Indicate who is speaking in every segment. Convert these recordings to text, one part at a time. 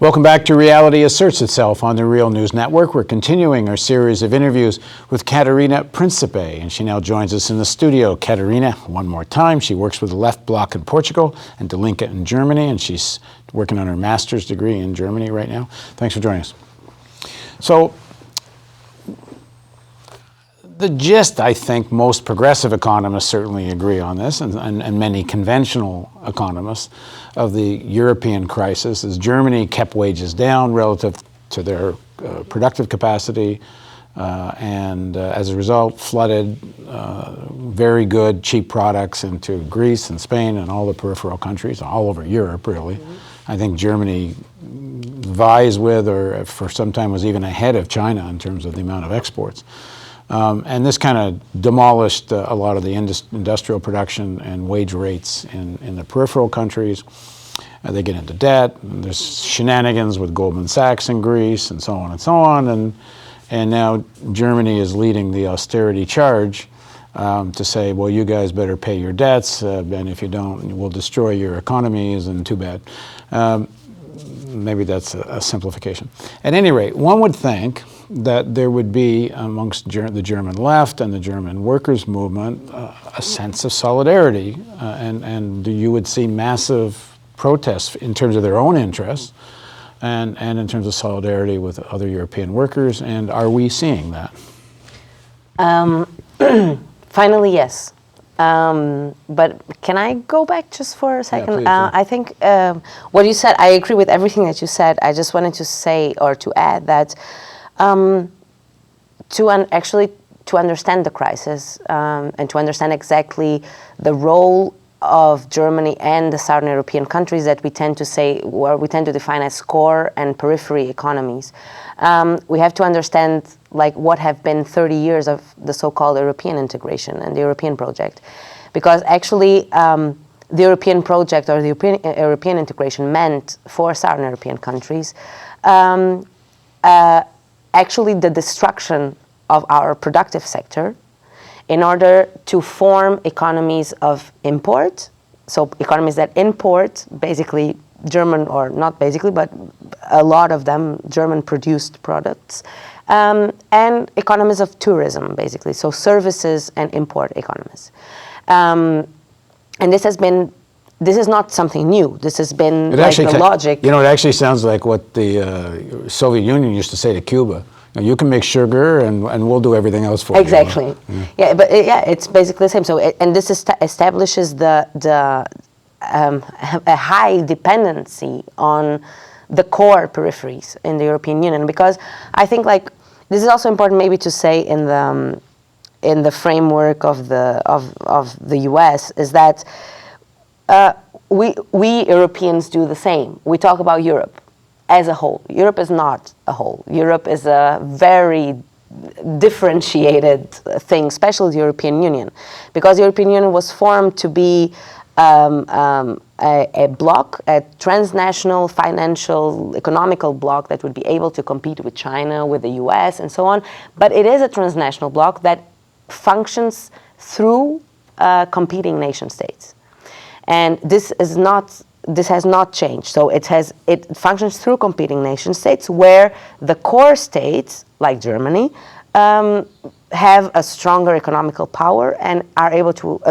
Speaker 1: Welcome back to Reality Asserts Itself on the Real News Network. We're continuing our series of interviews with Catarina Principe, and she now joins us in the studio. Catarina, one more time, she works with the Left Bloc in Portugal and De Linke in Germany, and she's working on her master's degree in Germany right now. Thanks for joining us. So, the gist, I think, most progressive economists certainly agree on this, and many conventional economists, of the European crisis is Germany kept wages down relative to their productive capacity, and as a result flooded very good, cheap products into Greece and Spain and all the peripheral countries, all over Europe, really. Mm-hmm. I think Germany vies with, or for some time was even ahead of China in terms of the amount of exports. And this kind of demolished a lot of the industrial production and wage rates in the peripheral countries. They get into debt, and there's shenanigans with Goldman Sachs in Greece, and so on and so on. And now Germany is leading the austerity charge to say, well, you guys better pay your debts, and if you don't, we'll destroy your economies, and too bad. Maybe that's a simplification. At any rate, one would think that there would be amongst the German left and the German workers' movement a sense of solidarity, and you would see massive protests in terms of their own interests and in terms of solidarity with other European workers. And are we seeing that?
Speaker 2: Finally, yes. But can I go back just for a second?
Speaker 1: Yeah, please,
Speaker 2: I think what you said, I agree with everything that you said. I just wanted to say, or to add, that actually to understand the crisis and to understand exactly the role of Germany and the Southern European countries that we tend to say, or we tend to define as core and periphery economies. We have to understand like what have been 30 years of the so-called European integration and the European project. Because actually the European project or the European integration meant for Southern European countries actually the destruction of our productive sector in order to form economies of import, so economies that import basically German, or not basically, but a lot of them German-produced products, and economies of tourism, basically, so services and import economies. And this is not something new. This has been like the logic.
Speaker 1: You know, it actually sounds like what the Soviet Union used to say to Cuba. You can make sugar, and we'll do everything else for you.
Speaker 2: Exactly. Yeah, but it's basically the same. So, and this establishes a high dependency on the core peripheries in the European Union, because I think like this is also important maybe to say in the framework of the U.S. is that we Europeans do the same. We talk about Europe as a whole. Europe is not a whole. Europe is a very differentiated thing, especially the European Union, because the European Union was formed to be a bloc, a transnational financial, economical bloc that would be able to compete with China, with the US, and so on. But it is a transnational bloc that functions through competing nation states. And this has not changed. So it functions through competing nation states where the core states, like Germany, have a stronger economical power and are able to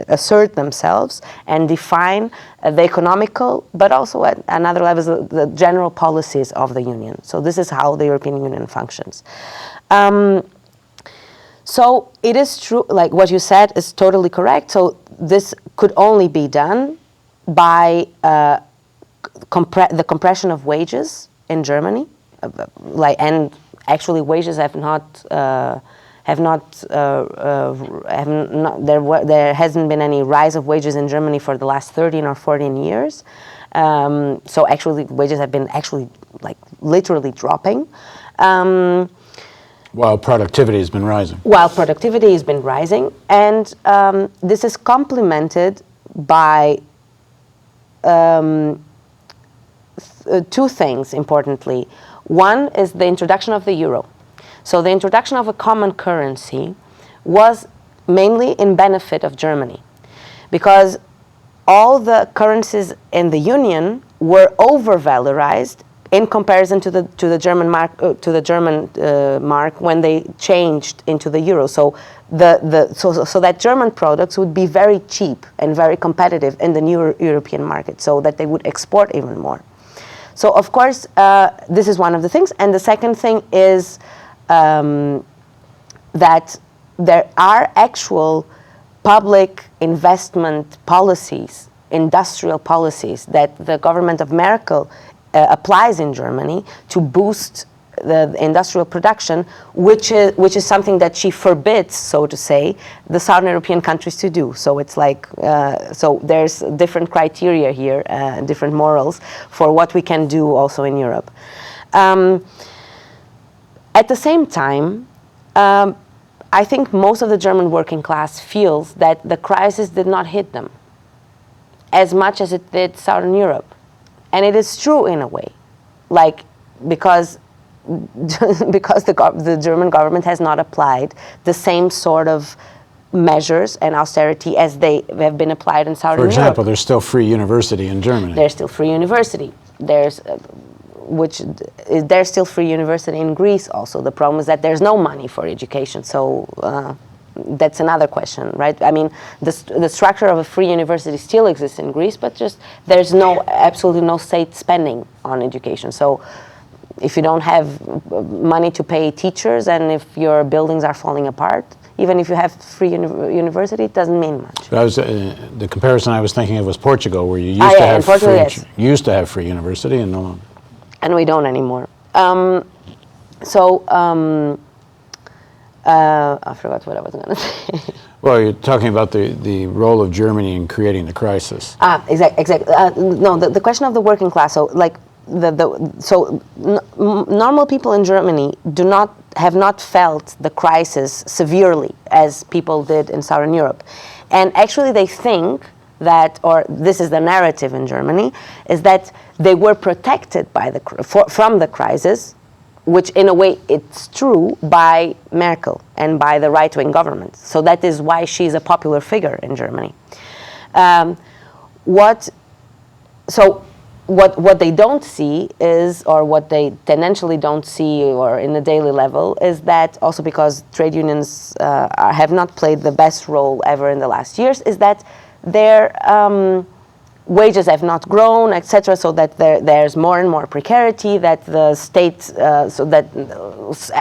Speaker 2: assert themselves and define the economical, but also at another level, the general policies of the Union. So this is how the European Union functions. So it is true, like what you said is totally correct. So this could only be done by the compression of wages in Germany, and actually wages there hasn't been any rise of wages in Germany for the last 13 or 14 years. So actually wages have been like literally dropping.
Speaker 1: While productivity has been rising.
Speaker 2: And this is complemented by two things, importantly. One is the introduction of the euro. So the introduction of a common currency was mainly in benefit of Germany, because all the currencies in the Union were overvalorized in comparison to the German mark when they changed into the euro. So so that German products would be very cheap and very competitive in the new European market, so that they would export even more. So of course, this is one of the things, and the second thing is that there are actual public investment policies, industrial policies that the government of Merkel applies in Germany to boost the industrial production, which is something that she forbids, so to say, the Southern European countries to do. So it's like, so there's different criteria here, different morals for what we can do also in Europe. At the same time, I think most of the German working class feels that the crisis did not hit them as much as it did Southern Europe. And it is true in a way, like, because the German government has not applied the same sort of measures and austerity as they have been applied in Southern Europe.
Speaker 1: For example, there's still free university in Germany.
Speaker 2: There's still free university. There's still free university in Greece also. The problem is that there's no money for education. So that's another question, right? I mean, the structure of a free university still exists in Greece, but just there's absolutely no state spending on education. So if you don't have money to pay teachers, and if your buildings are falling apart, even if you have free university, it doesn't mean much.
Speaker 1: The comparison I was thinking of was Portugal, where you used to have free university, and no longer.
Speaker 2: And we don't anymore. I forgot what I was going to say.
Speaker 1: Well, you're talking about the role of Germany in creating the crisis.
Speaker 2: Exactly. No, the question of the working class. So, like, normal people in Germany have not felt the crisis severely as people did in Southern Europe, and actually they think that, or this is the narrative in Germany, is that they were protected from the crisis, which in a way it's true, by Merkel and by the right-wing government. So that is why she's a popular figure in Germany. What they don't see is, or what they tendentially don't see, or in the daily level, is that also because trade unions have not played the best role ever in the last years, is that their wages have not grown, etc., so that there's more and more precarity, that the state, so that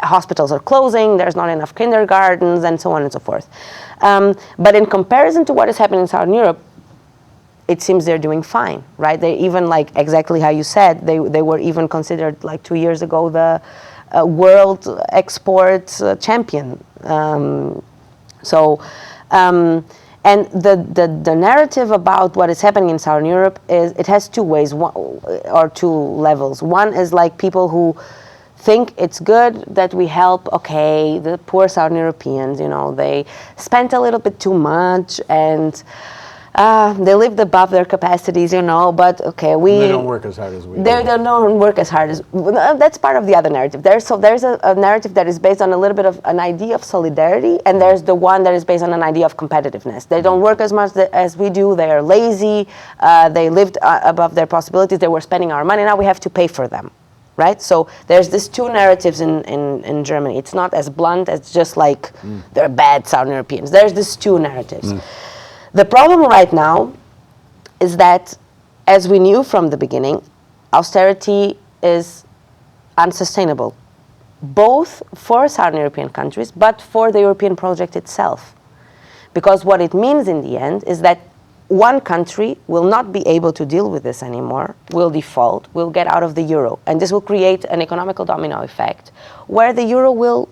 Speaker 2: hospitals are closing, there's not enough kindergartens, and so on and so forth. But in comparison to what is happening in Southern Europe, it seems they're doing fine, right? They even, like exactly how you said, they were even considered, like 2 years ago, the world export champion. And the narrative about what is happening in Southern Europe it has two ways, or two levels. One is like people who think it's good that we help, the poor Southern Europeans, they spent a little bit too much, and they lived above their capacities, but
Speaker 1: they don't work as hard as we do.
Speaker 2: They don't work as hard as... That's part of the other narrative. There's a narrative that is based on a little bit of an idea of solidarity, and there's the one that is based on an idea of competitiveness. They don't work as much as we do. They are lazy. They lived above their possibilities. They were spending our money. Now we have to pay for them, right? So there's these two narratives in Germany. It's not as blunt as just like they're bad Southern Europeans. There's these two narratives. The problem right now is that, as we knew from the beginning, austerity is unsustainable, both for Southern European countries, but for the European project itself. Because what it means in the end is that one country will not be able to deal with this anymore, will default, will get out of the euro, and this will create an economical domino effect, where the euro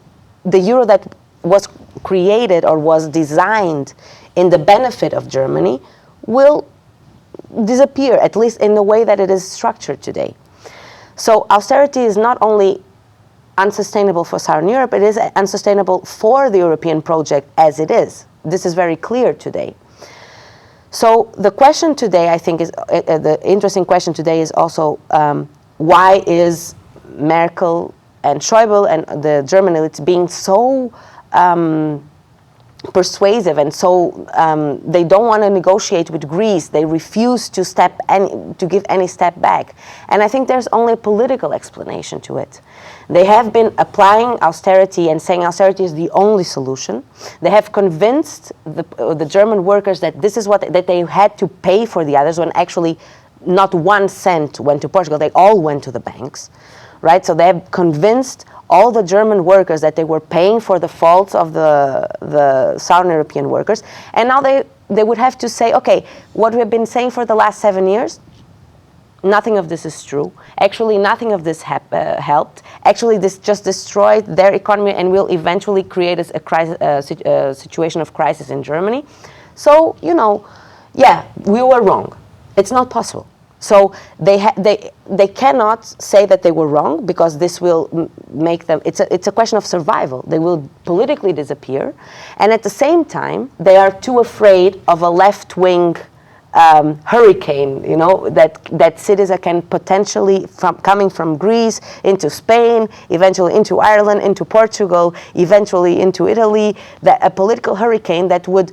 Speaker 2: that was created or was designed in the benefit of Germany will disappear, at least in the way that it is structured today. So austerity is not only unsustainable for Southern Europe, it is unsustainable for the European project as it is. This is very clear today. So the question today, I think, is the interesting question today is also why is Merkel and Schäuble and the German elites being so persuasive, and so they don't want to negotiate with Greece. They refuse to give any step back. And I think there's only a political explanation to it. They have been applying austerity and saying austerity is the only solution. They have convinced the German workers that this is that they had to pay for the others, when actually not 1 cent went to Portugal. They all went to the banks, right? So they have convinced all the German workers that they were paying for the faults of the Southern European workers. And now they would have to say, okay, what we have been saying for the last 7 years, nothing of this is true. Actually, nothing of this helped. Actually, this just destroyed their economy and will eventually create a situation of crisis in Germany. So, yeah, we were wrong. It's not possible. So they cannot say that they were wrong, because this will make them, it's a question of survival. They will politically disappear. And at the same time, they are too afraid of a left-wing hurricane, that Syriza can potentially, coming from Greece into Spain, eventually into Ireland, into Portugal, eventually into Italy, a political hurricane that would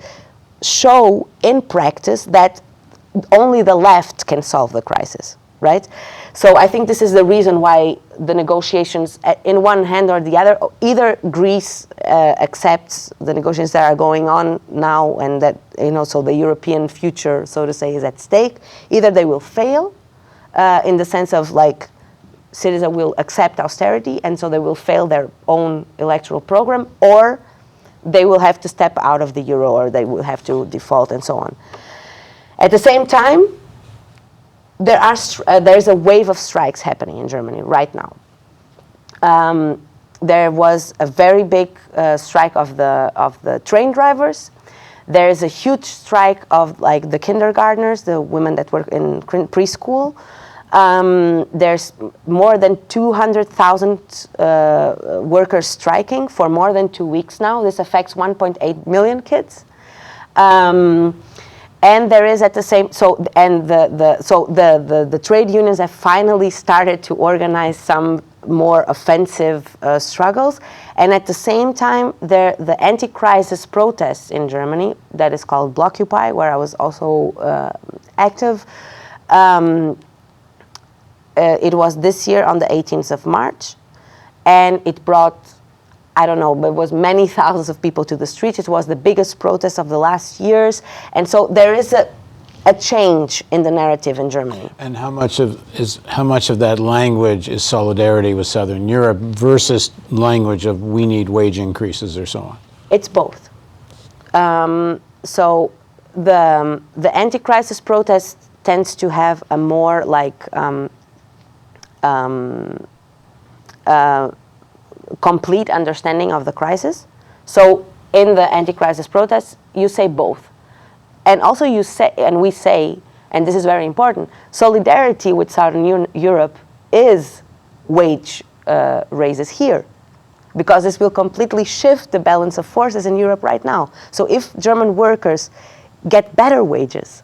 Speaker 2: show in practice that only the left can solve the crisis, right? So I think this is the reason why the negotiations, in one hand or the other, either Greece accepts the negotiations that are going on now, and that, so the European future, so to say, is at stake. Either they will fail, in the sense of Syriza will accept austerity, and so they will fail their own electoral program, or they will have to step out of the euro, or they will have to default, and so on. At the same time, there's a wave of strikes happening in Germany right now. There was a very big strike of the train drivers. There is a huge strike of the kindergartners, the women that work in preschool. There's more than 200,000 workers striking for more than 2 weeks now. This affects 1.8 million kids. And there is at the same, the trade unions have finally started to organize some more offensive struggles. And at the same time, the anti-crisis protests in Germany, that is called Blockupy, where I was also active, it was this year on the 18th of March, and it brought, I don't know, but it was many thousands of people to the streets. It was the biggest protest of the last years. And so there is a change in the narrative in Germany.
Speaker 1: And how much of that language is solidarity with Southern Europe versus language of we need wage increases or so on?
Speaker 2: It's both. So the anti-crisis protest tends to have a more complete understanding of the crisis. So in the anti-crisis protests, you say both. And also we say, and this is very important, solidarity with Southern Europe is wage raises here, because this will completely shift the balance of forces in Europe right now. So if German workers get better wages,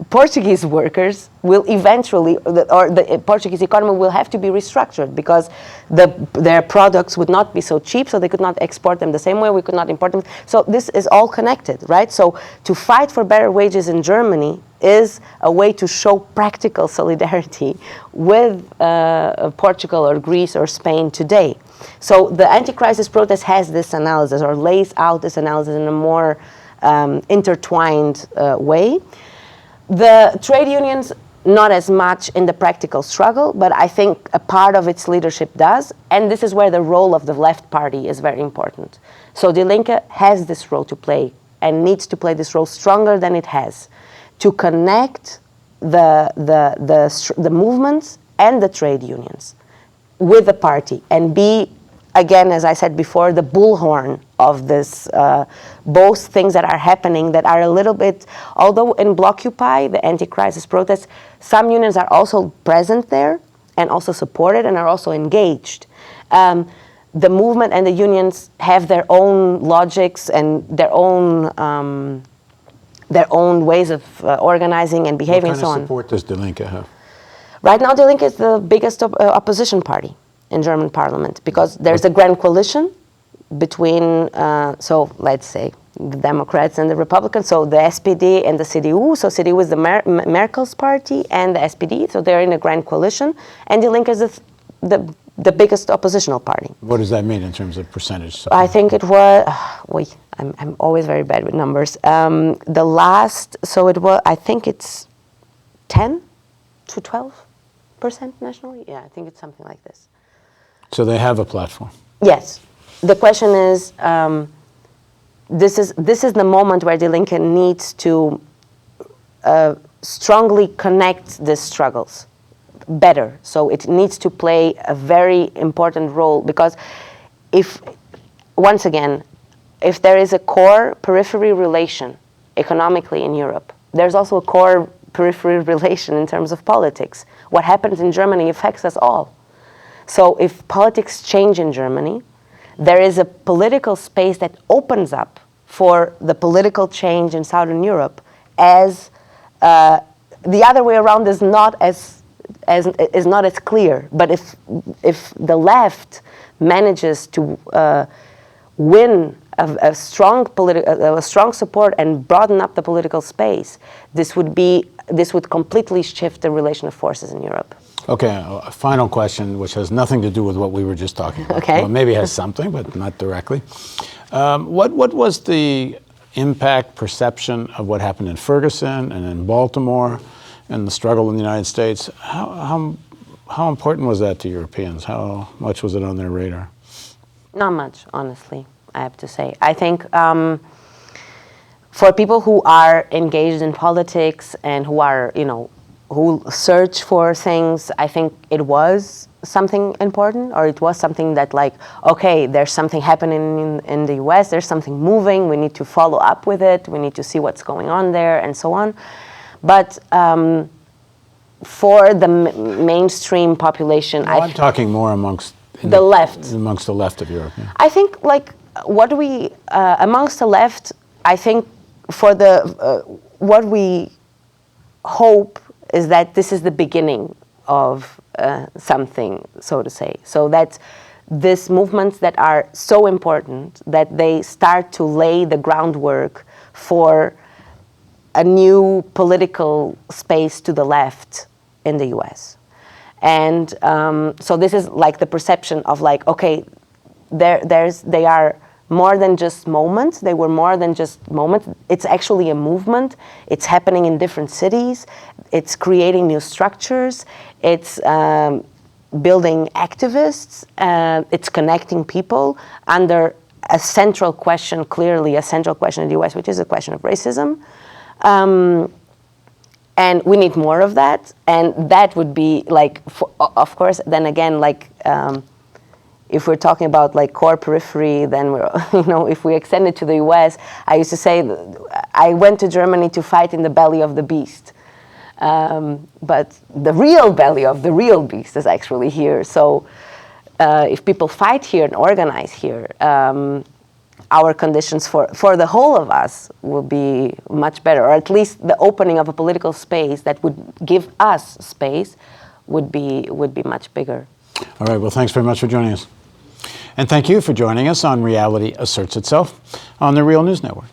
Speaker 2: Portuguese workers will eventually, or the Portuguese economy will have to be restructured, because their products would not be so cheap, so they could not export them the same way, we could not import them. So this is all connected, right? So to fight for better wages in Germany is a way to show practical solidarity with Portugal or Greece or Spain today. So the anti-crisis protest has this analysis, or lays out this analysis in a more intertwined way. The trade unions, not as much in the practical struggle, but I think a part of its leadership does, and this is where the role of the left party is very important. So Die Linke has this role to play, and needs to play this role stronger than it has, to connect the movements and the trade unions with the party, and be, again, as I said before, the bullhorn of this, both things that are happening that are a little bit, although in Blockupy, the anti-crisis protests, some unions are also present there and also supported and are also engaged. The movement and the unions have their own logics and their own ways of organizing and behaving and so on.
Speaker 1: What kind of support does Die Linke have?
Speaker 2: Right now, Die Linke is the biggest opposition party in German parliament, because there's a grand coalition between, so let's say, the Democrats and the Republicans, so the SPD and the CDU. So CDU is the Merkel's party and the SPD, so they're in a grand coalition, and Die Linke is the biggest oppositional party.
Speaker 1: What does that mean in terms of percentage?
Speaker 2: I think it was, I'm always very bad with numbers. The last, so it was, I think it's 10 to 12% nationally. Yeah, I think it's something like this.
Speaker 1: So they have a platform.
Speaker 2: Yes. The question is, this is the moment where Die Linke needs to strongly connect these struggles better. So it needs to play a very important role, because if, once again, if there is a core periphery relation economically in Europe, there's also a core periphery relation in terms of politics. What happens in Germany affects us all. So if politics change in Germany, there is a political space that opens up for the political change in Southern Europe, as the other way around is not as clear. But if the left manages to win a strong support and broaden up the political space, this would completely shift the relation of forces in Europe.
Speaker 1: Okay, a final question, which has nothing to do with what we were just talking about.
Speaker 2: Okay.
Speaker 1: Well, maybe has something, but not directly. What was the impact, perception of what happened in Ferguson and in Baltimore and the struggle in the United States? How important was that to Europeans? How much was it on their radar?
Speaker 2: Not much, honestly, I have to say. I think for people who are engaged in politics and who are, who search for things, I think it was something important, or it was something that, like, okay, there's something happening in the US, there's something moving, we need to follow up with it, we need to see what's going on there, and so on. But for the mainstream population,
Speaker 1: I'm talking more amongst
Speaker 2: the left.
Speaker 1: Amongst the left of Europe. Yeah.
Speaker 2: I think, like, what we, amongst the left, I think for the, what we hope is that this is the beginning of something, so to say. So that these movements that are so important, that they start to lay the groundwork for a new political space to the left in the US. And so this is like the perception of, like, okay, they are more than just moments. They were more than just moments. It's actually a movement. It's happening in different cities. It's creating new structures. It's building activists. It's connecting people under a central question, clearly a central question in the US, which is a question of racism. And we need more of that. And that would be, like, of course, then again, like, if we're talking about, like, core periphery, then we're, if we extend it to the US, I used to say, I went to Germany to fight in the belly of the beast. But the real belly of the real beast is actually here. So if people fight here and organize here, our conditions for the whole of us will be much better, or at least the opening of a political space that would give us space would be much bigger.
Speaker 1: All right, well, thanks very much for joining us. And thank you for joining us on Reality Asserts Itself on the Real News Network.